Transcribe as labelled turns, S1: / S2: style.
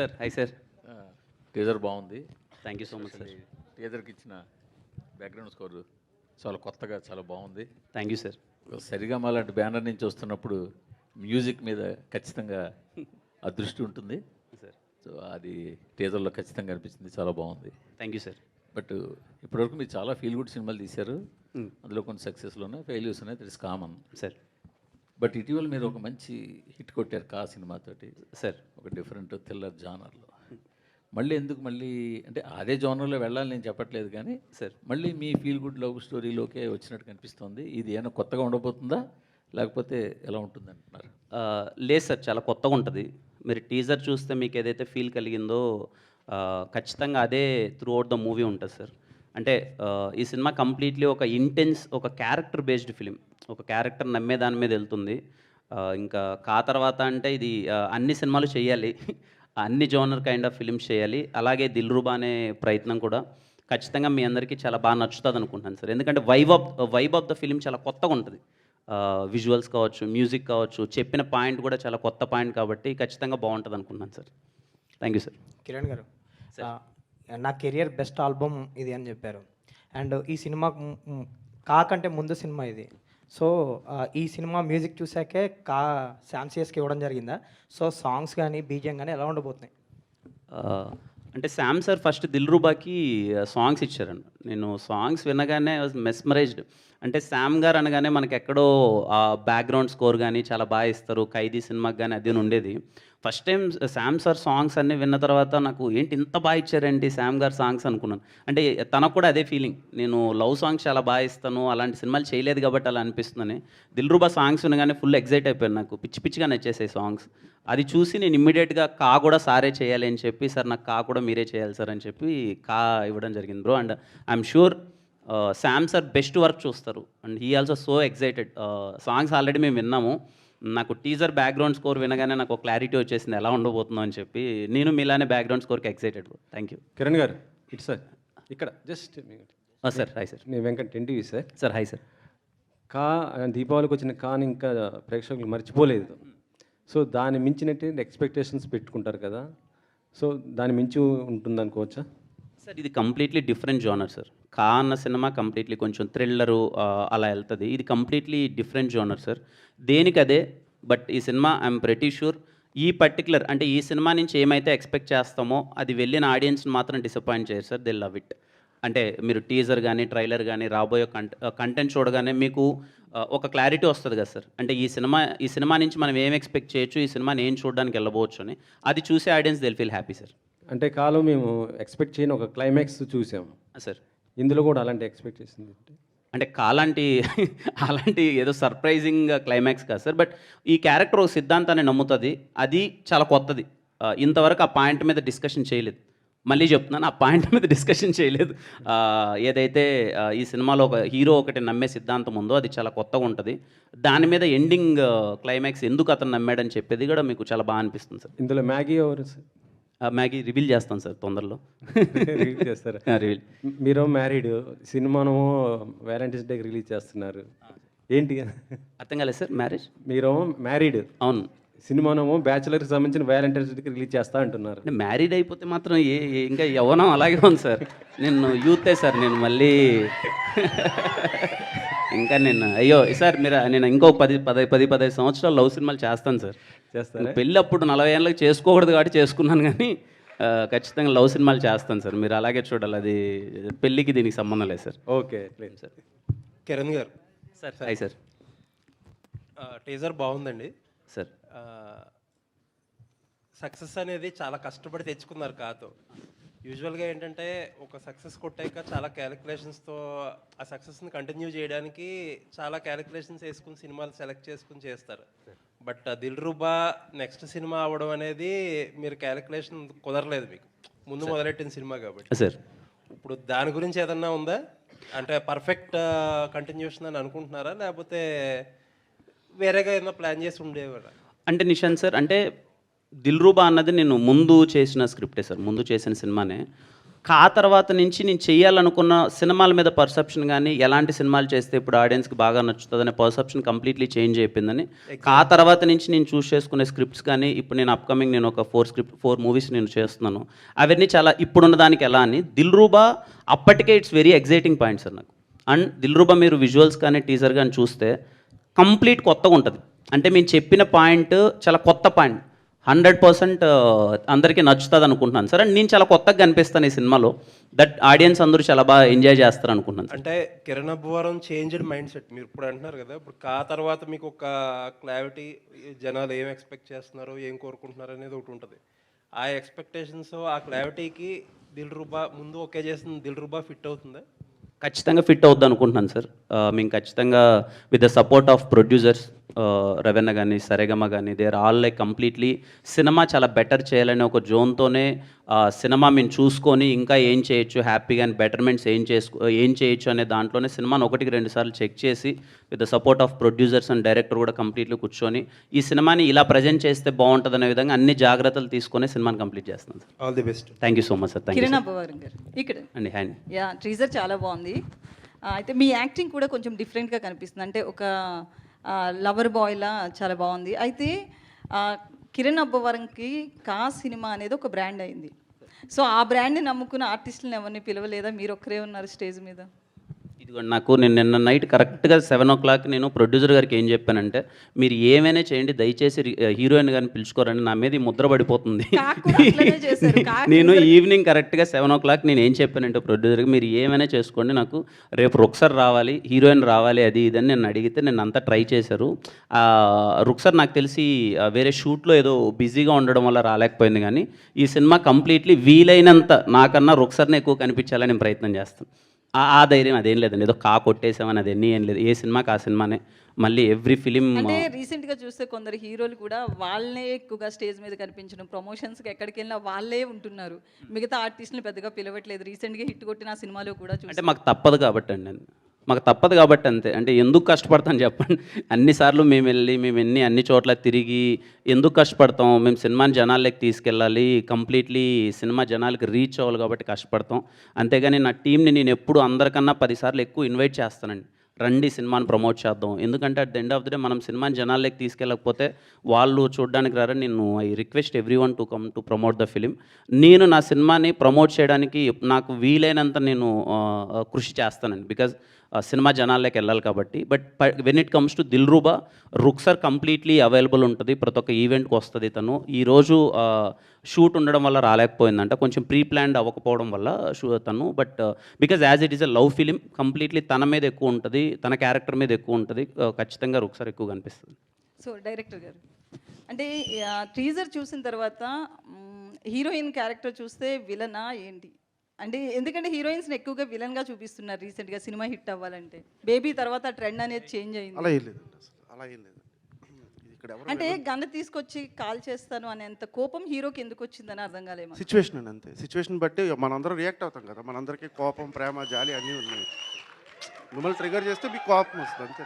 S1: Sir hi sir.
S2: Teaser బాగుంది.
S1: Thank you so much sir.
S2: టీజర్కి ఇచ్చిన బ్యాక్గ్రౌండ్ స్కోర్ చాలా కొత్తగా చాలా బాగుంది.
S1: Thank you sir.
S2: సరిగమ లాంటి బ్యానర్ నుంచి వస్తున్నప్పుడు మ్యూజిక్ మీద ఖచ్చితంగా అదృష్టి ఉంటుంది
S1: సార్.
S2: సో అది టీజర్లో ఖచ్చితంగా అనిపించింది, చాలా బాగుంది.
S1: Thank you sir.
S2: బట్ ఇప్పటివరకు మీరు చాలా ఫీల్ గుడ్ సినిమాలు తీశారు. అందులో కొన్ని సక్సెస్లు ఉన్నాయి, ఫెయిల్యూర్స్ ఉన్నాయి, that is common
S1: sir.
S2: But ఇటీవల మీరు ఒక మంచి హిట్ కొట్టారు కా సినిమాతోటి
S1: సార్.
S2: ఒక డిఫరెంట్ థ్రిల్లర్ జానర్లో. మళ్ళీ ఎందుకు మళ్ళీ అంటే అదే జానర్లో వెళ్ళాలి నేను చెప్పట్లేదు, కానీ
S1: సార్
S2: మళ్ళీ మీ ఫీల్ గుడ్ లవ్ స్టోరీలోకే వచ్చినట్టు కనిపిస్తుంది. ఇది ఏమైనా కొత్తగా ఉండబోతుందా లేకపోతే ఎలా ఉంటుంది అంటున్నారు?
S1: లేదు సార్, చాలా కొత్తగా ఉంటుంది. మీరు టీజర్ చూస్తే మీకు ఏదైతే ఫీల్ కలిగిందో ఖచ్చితంగా అదే త్రూ అవుట్ ద మూవీ ఉంటుంది సార్. అంటే ఈ సినిమా కంప్లీట్లీ ఒక ఇంటెన్స్, ఒక క్యారెక్టర్ బేస్డ్ ఫిలిం, ఒక క్యారెక్టర్ నమ్మే దాని మీద వెళ్తుంది. ఇంకా కా తర్వాత అంటే ఇది అన్ని సినిమాలు చేయాలి, అన్ని జోనర్ కైండ్ ఆఫ్ ఫిలిమ్స్ చేయాలి. అలాగే దిల్రుబా అనే ప్రయత్నం కూడా ఖచ్చితంగా మీ అందరికీ చాలా బాగా నచ్చుతుంది అనుకుంటున్నాను సార్. ఎందుకంటే వైబ్ ఆఫ్ ద ఫిలిం చాలా కొత్తగా ఉంటుంది. విజువల్స్ కావచ్చు, మ్యూజిక్ కావచ్చు, చెప్పిన పాయింట్ కూడా చాలా కొత్త పాయింట్ కాబట్టి ఖచ్చితంగా బాగుంటుంది అనుకుంటున్నాను sir. Thank you sir.
S3: Kiran గారు, నా కెరియర్ బెస్ట్ ఆల్బమ్ ఇది అని చెప్పారు. అండ్ ఈ సినిమా కాకంటే ముందు సినిమా ఇది. సో ఈ సినిమా మ్యూజిక్ చూసాకే శామ్సియస్కి ఇవ్వడం జరిగిందా? సో సాంగ్స్ కానీ బీజిఎం కానీ ఎలా ఉండబోతున్నాయి?
S1: అంటే శామ్ సార్ ఫస్ట్ దిల్రుబాకి సాంగ్స్ ఇచ్చారండి. నేను సాంగ్స్ వినగానే వాజ్ మెస్మరైజ్డ్. అంటే శామ్ గారు అనగానే మనకి ఎక్కడో బ్యాక్గ్రౌండ్ స్కోర్ కానీ చాలా బాగా ఇస్తారు, ఖైదీ సినిమాకి కానీ అది ఉండేది. First time Sam sir songs అన్నీ విన్న తర్వాత నాకు ఏంటి ఇంత బాగా ఇచ్చారేంటి శామ్ గారు సాంగ్స్ అనుకున్నాను. అంటే తనకు కూడా అదే ఫీలింగ్, నేను లవ్ సాంగ్స్ చాలా బాగా ఇస్తాను, అలాంటి సినిమాలు చేయలేదు కాబట్టి అలా అనిపిస్తుందని. దిల్రుబా సాంగ్స్ వినగానే ఫుల్ ఎగ్జైట్ అయిపోయాను, నాకు పిచ్చి పిచ్చిగా నచ్చేసాయి సాంగ్స్. అది చూసి నేను ఇమ్మీడియట్గా కా కూడా సారే చేయాలి అని చెప్పి, సార్ నాకు కా కూడా మీరే చేయాలి సార్ అని చెప్పి కా ఇవ్వడం జరిగింది bro. And I'm sure Sam sir best work చూస్తారు. And he also so excited. Songs already మేము విన్నాము. నాకు టీజర్ బ్యాక్గ్రౌండ్ స్కోర్ వినగానే నాకు ఒక క్లారిటీ వచ్చేసింది ఎలా ఉండబోతుందో అని చెప్పి. నేను మీలానే బ్యాక్గ్రౌండ్ స్కోర్కి excited. Thank you.
S4: Kiran garu, it's sir ఇక్కడ జస్ట్
S1: సార్ హాయ్ సార్.
S4: నేను Venkat NTV sir.
S1: Sir hi sir.
S4: కా దీపావళికి వచ్చిన కాని ఇంకా ప్రేక్షకులు మర్చిపోలేదు. సో దాన్ని మించినట్టు ఎక్స్పెక్టేషన్స్ పెట్టుకుంటారు కదా, సో దాన్ని మించి ఉంటుంది అనుకోవచ్చా
S1: సార్? ఇది కంప్లీట్లీ డిఫరెంట్ జోనర్ సార్. కా అన్న సినిమా కంప్లీట్లీ కొంచెం థ్రిల్లరు అలా వెళ్తుంది. ఇది కంప్లీట్లీ డిఫరెంట్ జోనర్ సార్, దేనికి అదే. బట్ ఈ సినిమా ఐఎమ్ ప్రెటీ షూర్ ఈ పర్టికులర్ అంటే ఈ సినిమా నుంచి ఏమైతే ఎక్స్పెక్ట్ చేస్తామో అది వెళ్ళిన ఆడియన్స్ని మాత్రం డిసప్పాయింట్ చేయరు సార్. They love it. అంటే మీరు టీజర్ కానీ ట్రైలర్ కానీ రాబోయే కంటెంట్ చూడగానే మీకు ఒక క్లారిటీ వస్తుంది కదా సార్. అంటే ఈ సినిమా నుంచి మనం ఏం ఎక్స్పెక్ట్ చేయొచ్చు, ఈ సినిమాని ఏం చూడడానికి వెళ్ళబోవచ్చు అని అది చూసే audience Dil feel happy sir.
S4: అంటే కాలం మేము ఎక్స్పెక్ట్ చేయని ఒక క్లైమాక్స్ చూసాము
S1: సార్.
S4: ఇందులో కూడా అలాంటి ఎక్స్పెక్టేషన్
S1: అంటే అలాంటి ఏదో సర్ప్రైజింగ్ క్లైమాక్స్ కాదు సార్. బట్ ఈ క్యారెక్టర్ ఒక సిద్ధాంతాన్ని నమ్ముతుంది, అది చాలా కొత్తది. ఇంతవరకు ఆ పాయింట్ మీద డిస్కషన్ చేయలేదు. మళ్ళీ చెప్తున్నాను, ఆ పాయింట్ మీద డిస్కషన్ చేయలేదు. ఏదైతే ఈ సినిమాలో ఒక హీరో ఒకటి నమ్మే సిద్ధాంతం ఉందో అది చాలా కొత్తగా ఉంటుంది. దాని మీద ఎండింగ్ క్లైమాక్స్ ఎందుకు అతను నమ్మాడని చెప్పేది కూడా మీకు చాలా బాగా అనిపిస్తుంది సార్.
S4: ఇందులో మ్యాగీ ఎవరు సార్?
S1: మ్యాగీ రివీల్ చేస్తాను సార్ తొందరలో.
S4: రిలీజ్ చేస్తారు.
S1: రివీల్.
S4: మీరు మ్యారీడ్, సినిమాను వ్యాలంటైన్స్ డేకి రిలీజ్ చేస్తున్నారు, ఏంటి
S1: అర్థం కాలేదు సార్? మ్యారేజ్
S4: మీరు మ్యారీడ్,
S1: అవును,
S4: సినిమానేమో బ్యాచులర్కి సంబంధించిన వ్యాలంటైన్స్ డేకి రిలీజ్ చేస్తా అంటున్నారు.
S1: అంటే మ్యారీడ్ అయిపోతే మాత్రం ఇంకా యవ్వనం అలాగే ఉంది సార్. నేను యూతే సార్, నేను మళ్ళీ ఇంకా నేను అయ్యో సార్ నేను ఇంకో 10-15 సంవత్సరాలు లవ్ సినిమాలు చేస్తాను సార్.
S4: చేస్తాను.
S1: పెళ్ళి అప్పుడు 40 ఏళ్ళకి చేసుకోకూడదు కాబట్టి చేసుకున్నాను, కానీ ఖచ్చితంగా లవ్ సినిమాలు చేస్తాను సార్. మీరు అలాగే చూడాలి, అది పెళ్ళికి దీనికి సంబంధం లేదు sir.
S4: Okay
S1: sir.
S5: Kiran garu
S1: sir hi sir.
S5: Teaser బాగుందండి
S1: సార్.
S5: సక్సెస్ అనేది చాలా కష్టపడి తెచ్చుకున్నారు కాతో. యూజువల్గా ఏంటంటే ఒక సక్సెస్ కొట్టాక చాలా క్యాలిక్యులేషన్స్తో ఆ సక్సెస్ని కంటిన్యూ చేయడానికి చాలా క్యాలిక్యులేషన్స్ వేసుకుని సినిమాలు సెలెక్ట్ చేసుకుని చేస్తారు. బట్ దిల్రుబా నెక్స్ట్ సినిమా అవ్వడం అనేది మీరు క్యాలిక్యులేషన్ కుదరలేదు, మీకు ముందు మొదలెట్టిన సినిమా కాబట్టి
S1: సార్.
S5: ఇప్పుడు దాని గురించి ఏదన్నా ఉందా? అంటే పర్ఫెక్ట్ కంటిన్యూషన్ అని అనుకుంటున్నారా, లేకపోతే వేరేగా ఏదైనా ప్లాన్ చేసి ఉండేవారా?
S1: అంటే నిశాంత్ సార్, అంటే దిల్రుబా అన్నది నేను ముందు చేసిన స్క్రిప్టే సార్, ముందు చేసిన సినిమానే. కా తర్వాత నుంచి నేను చేయాలనుకున్న సినిమాల మీద పర్సెప్షన్ కానీ ఎలాంటి సినిమాలు చేస్తే ఇప్పుడు ఆడియన్స్కి బాగా నచ్చుతుందనే పర్సెప్షన్ కంప్లీట్లీ చేంజ్ అయిపోయిందని కా తర్వాత నుంచి నేను చూస్ చేసుకునే స్క్రిప్ట్స్ కానీ ఇప్పుడు నేను అప్కమింగ్ నేను ఒక 4 మూవీస్ నేను చేస్తున్నాను. అవన్నీ చాలా ఇప్పుడున్న దానికి ఎలా అని దిల్రూబా అప్పటికే it's very exciting point sir నాకు. అండ్ దిల్రూబా మీరు విజువల్స్ కానీ టీజర్ కానీ చూస్తే కంప్లీట్ కొత్తగా ఉంటుంది. అంటే మేము చెప్పిన పాయింట్ చాలా కొత్త పాయింట్, 100% అందరికీ నచ్చుతుంది అనుకుంటున్నాను సార్. అండ్ నేను చాలా కొత్తగా కనిపిస్తాను ఈ సినిమాలో, దట్ ఆడియన్స్ అందరూ చాలా బాగా ఎంజాయ్ చేస్తారు అనుకుంటున్నాను.
S5: అంటే Kiran Abbavaram changed mind set మీరు ఇప్పుడు అంటున్నారు కదా, ఇప్పుడు కా తర్వాత మీకు ఒక క్లారిటీ, జనాలు ఏం ఎక్స్పెక్ట్ చేస్తున్నారు, ఏం కోరుకుంటున్నారు అనేది ఒకటి ఉంటుంది. ఆ ఎక్స్పెక్టేషన్స్, ఆ క్లారిటీకి దిల్రూబా ముందు ఓకే చేసిన దిల్రూబా ఫిట్ అవుతుందా?
S1: ఖచ్చితంగా ఫిట్ అవుద్ది అనుకుంటున్నాను సార్. మేము ఖచ్చితంగా with the support of producers రవెన్న కానీ సరేగమ కానీ they are all like completely cinema చాలా బెటర్ చేయాలనే ఒక జోన్తోనే సినిమా మేము చూసుకొని ఇంకా ఏం చేయొచ్చు, హ్యాపీగా అండ్ బెటర్మెంట్స్ ఏం చేయొచ్చు అనే దాంట్లోనే సినిమాను 1-2 సార్లు చెక్ చేసి with the support of producers and director కూడా కంప్లీట్లీ కూర్చొని ఈ సినిమాని ఇలా ప్రజెంట్ చేస్తే బాగుంటుంది అనే విధంగా అన్ని జాగ్రత్తలు తీసుకొని సినిమాని కంప్లీట్ చేస్తున్నాను sir.
S5: All the best.
S1: Thank you so much sir. Thank you
S6: Kiran Abbavaram గారు ఇక్కడ
S1: అండి. హ్యాండ్
S6: యా టీజర్ చాలా బాగుంది. అయితే మీ యాక్టింగ్ కూడా కొంచెం డిఫరెంట్గా కనిపిస్తుంది. అంటే ఒక లవర్ బాయ్లా చాలా బాగుంది. అయితే కిరణ్ అబ్బవరంకి కా సినిమా అనేది ఒక బ్రాండ్ అయింది. సో ఆ బ్రాండ్ని నమ్ముకున్న ఆర్టిస్టులను ఎవరిని పిలవలేదా? మీరు ఒక్కరే ఉన్నారు స్టేజ్ మీద.
S1: ఇదిగోండి, నాకు నేను నిన్న నైట్ కరెక్ట్గా 7 o'clock నేను ప్రొడ్యూసర్ గారికి ఏం చెప్పానంటే, మీరు ఏమైనా చేయండి దయచేసి హీరోయిన్ గారిని పిలుచుకోరండి, నా మీద ఈ ముద్ర పడిపోతుంది.
S6: కాకు కూడా అట్లనే చేశారు.
S1: నేను ఈవినింగ్ కరెక్ట్గా 7 o'clock నేను ఏం చెప్పానంటే ప్రొడ్యూసర్కి, మీరు ఏమైనా చేసుకోండి, నాకు రేపు రుక్సర్ రావాలి, హీరోయిన్ రావాలి, అది ఇదని నేను అడిగితే నేను అంతా ట్రై చేశారు. రుక్సర్ నాకు తెలిసి వేరే షూట్లో ఏదో బిజీగా ఉండడం వల్ల రాలేకపోయింది. కానీ ఈ సినిమా కంప్లీట్లీ వీలైనంత నాకన్నా రుక్సర్ని ఎక్కువ కనిపించాలని నేను ప్రయత్నం చేస్తాను. ఆ ధైర్యం అదేం లేదండి, ఏదో కా కొట్టేసామని అదన్నీ ఏం లేదు. ఏ సినిమాకి ఆ సినిమానే. మళ్ళీ ఎవ్రీ ఫిలిం
S6: అంటే రీసెంట్గా చూస్తే కొందరు హీరోలు కూడా వాళ్ళే ఎక్కువగా స్టేజ్ మీద కనిపించడం, ప్రమోషన్స్కి ఎక్కడికి వెళ్ళినా వాళ్ళే ఉంటున్నారు, మిగతా ఆర్టిస్టులు పెద్దగా పిలవట్లేదు. రీసెంట్గా హిట్ కొట్టిన సినిమాలో కూడా
S1: అంటే మాకు తప్పదు కాబట్టి అండి, మాకు తప్పదు కాబట్టి అంతే. అంటే ఎందుకు కష్టపడతాం చెప్పండి? అన్నిసార్లు మేము వెళ్ళి అన్ని చోట్ల తిరిగి ఎందుకు కష్టపడతాం? మేము సినిమాని జనాల్లోకి తీసుకెళ్ళాలి, కంప్లీట్లీ సినిమా జనాలకి రీచ్ అవ్వాలి కాబట్టి కష్టపడతాం. అంతేగాని నా టీంని నేను ఎప్పుడు అందరికన్నా 10 సార్లు ఎక్కువ ఇన్వైట్ చేస్తానండి, రండి సినిమాని ప్రమోట్ చేద్దాం. ఎందుకంటే at the end of the day మనం సినిమాని జనాల్లోకి తీసుకెళ్ళకపోతే వాళ్ళు చూడడానికి రారా. నేను I request everyone to come to promote the film. నేను నా సినిమాని ప్రమోట్ చేయడానికి నాకు వీలైనంత నేను కృషి చేస్తానండి, బికాజ్ సినిమా జనాల్లోకి వెళ్ళాలి కాబట్టి. But when it comes to Dilruba, Rukshar completely available ఉంటుంది, ప్రతి ఒక్క ఈవెంట్కి వస్తుంది తను. ఈరోజు షూట్ ఉండడం వల్ల రాలేకపోయిందంట, కొంచెం ప్రీ ప్లాన్డ్ అవ్వకపోవడం వల్ల తను. But because as it is a love film, completely తన మీద ఎక్కువ ఉంటుంది, తన క్యారెక్టర్ మీద ఎక్కువ ఉంటుంది. ఖచ్చితంగా రుక్సర్ ఎక్కువ కనిపిస్తుంది.
S6: సో డైరెక్టర్ గారు, అంటే టీజర్ చూసిన తర్వాత హీరోయిన్ క్యారెక్టర్ చూస్తే విలనా ఏంటి? అంటే ఎందుకంటే హీరోయిన్స్ని ఎక్కువగా విలన్గా చూపిస్తున్నారు రీసెంట్గా సినిమా హిట్ అవ్వాలంటే. బేబీ తర్వాత ట్రెండ్ అనేది చేంజ్ అయింది.
S7: అలా ఏం లేదండి, అలా ఏం లేదు. ఇక్కడ
S6: అంటే గన్ను తీసుకొచ్చి కాల్ చేస్తాను అనేంత కోపం హీరోకి ఎందుకు వచ్చిందని అర్థం కాలేమో.
S7: సిచ్యువేషన్ అండి, అంతే. సిచ్యువేషన్ బట్టి మనందరం రియాక్ట్ అవుతాం కదా, మనందరికీ కోపం, ప్రేమ, జాలి అన్నీ ఉన్నాయి. మిమ్మల్ని ట్రిగర్ చేస్తే మీకు కోపం వస్తుంది, అంతే.